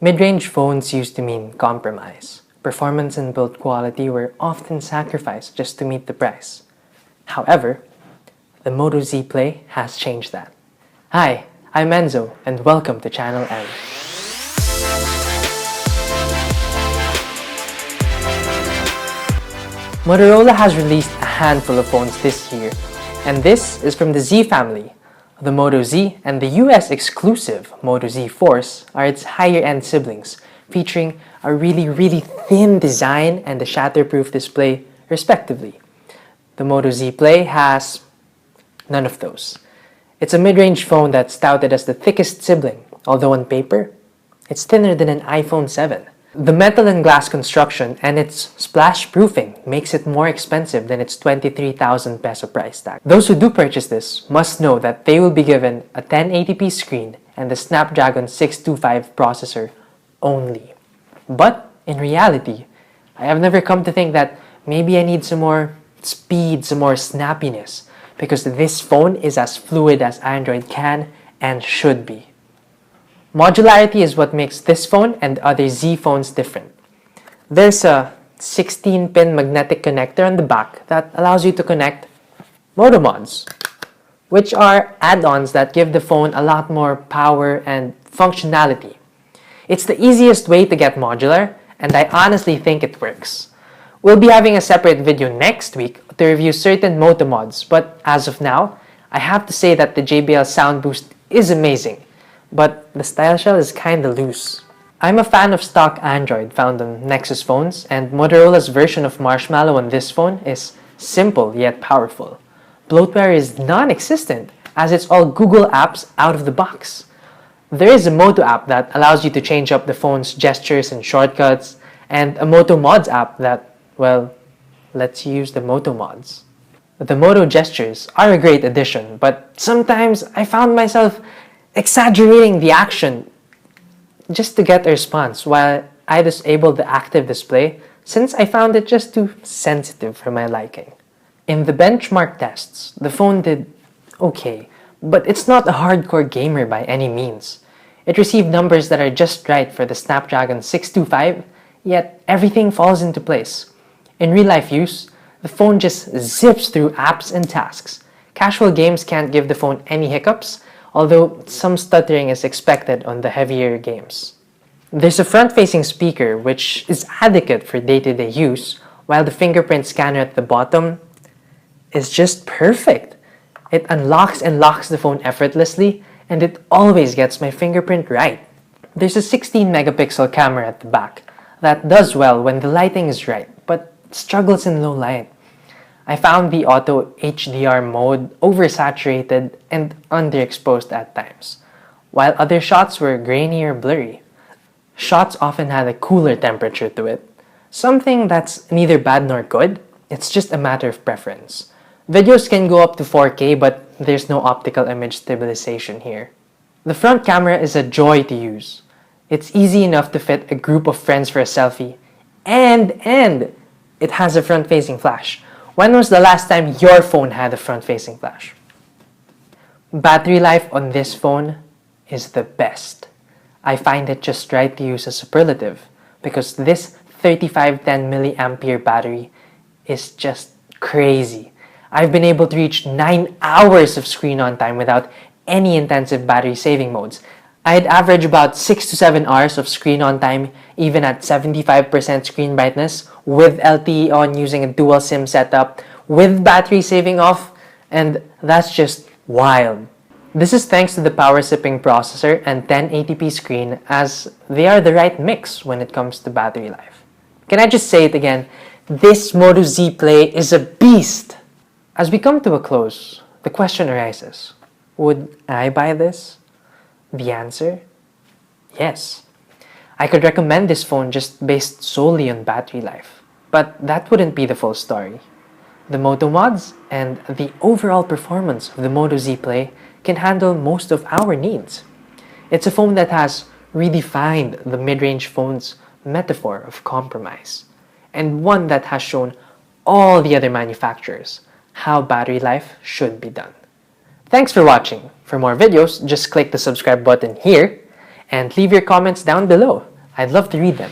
Mid-range phones used to mean compromise. Performance and build quality were often sacrificed just to meet the price. However, the Moto Z Play has changed that. Hi, I'm Enzo and welcome to Channel M. Motorola has released a handful of phones this year, and this is from the Z family. The Moto Z and the US exclusive Moto Z Force are its higher-end siblings, featuring a really thin design and a shatterproof display, respectively. The Moto Z Play has none of those. It's a mid-range phone that's touted as the thickest sibling, although on paper, it's thinner than an iPhone 7. The metal and glass construction and its splash proofing makes it more expensive than its 23,000 peso price tag. Those who do purchase this must know that they will be given a 1080p screen and the Snapdragon 625 processor only. But in reality, I have never come to think that maybe I need some more speed, some more snappiness, because this phone is as fluid as Android can and should be. Modularity is what makes this phone and other Z phones different. There's a 16-pin magnetic connector on the back that allows you to connect Moto Mods, which are add-ons that give the phone a lot more power and functionality. It's the easiest way to get modular, and I honestly think it works. We'll be having a separate video next week to review certain Moto Mods, but as of now, I have to say that the JBL sound boost is amazing, but the style shell is kinda loose. I'm a fan of stock Android found on Nexus phones, and Motorola's version of Marshmallow on this phone is simple yet powerful. Bloatware is non-existent, as it's all Google apps out of the box. There is a Moto app that allows you to change up the phone's gestures and shortcuts, and a Moto Mods app that, well, lets you use the Moto Mods. The Moto gestures are a great addition, but sometimes I found myself exaggerating the action just to get a response while I disabled the active display since I found it just too sensitive for my liking. In the benchmark tests, the phone did okay, but it's not a hardcore gamer by any means. It received numbers that are just right for the Snapdragon 625, yet everything falls into place. In real-life use, the phone just zips through apps and tasks. Casual games can't give the phone any hiccups, although some stuttering is expected on the heavier games. There's a front-facing speaker which is adequate for day-to-day use, while the fingerprint scanner at the bottom is just perfect. It unlocks and locks the phone effortlessly, and it always gets my fingerprint right. There's a 16-megapixel camera at the back that does well when the lighting is right, but struggles in low light. I found the auto HDR mode oversaturated and underexposed at times, while other shots were grainy or blurry. Shots often had a cooler temperature to it, something that's neither bad nor good, it's just a matter of preference. Videos can go up to 4K, but there's no optical image stabilization here. The front camera is a joy to use. It's easy enough to fit a group of friends for a selfie, and it has a front-facing flash. When was the last time your phone had a front-facing flash? Battery life on this phone is the best. I find it just right to use a superlative because this 3510 mAh battery is just crazy. I've been able to reach 9 hours of screen on time without any intensive battery saving modes. I'd average about 6 to 7 hours of screen on time even at 75% screen brightness with LTE on using a dual SIM setup with battery saving off, and that's just wild. This is thanks to the power sipping processor and 1080p screen, as they are the right mix when it comes to battery life. Can I just say it again? This Moto Z Play is a beast! As we come to a close, the question arises, would I buy this? The answer? Yes. I could recommend this phone just based solely on battery life, but that wouldn't be the full story. The Moto Mods and the overall performance of the Moto Z Play can handle most of our needs. It's a phone that has redefined the mid-range phone's metaphor of compromise, and one that has shown all the other manufacturers how battery life should be done. Thanks for watching. For more videos, just click the subscribe button here. And leave your comments down below. I'd love to read them.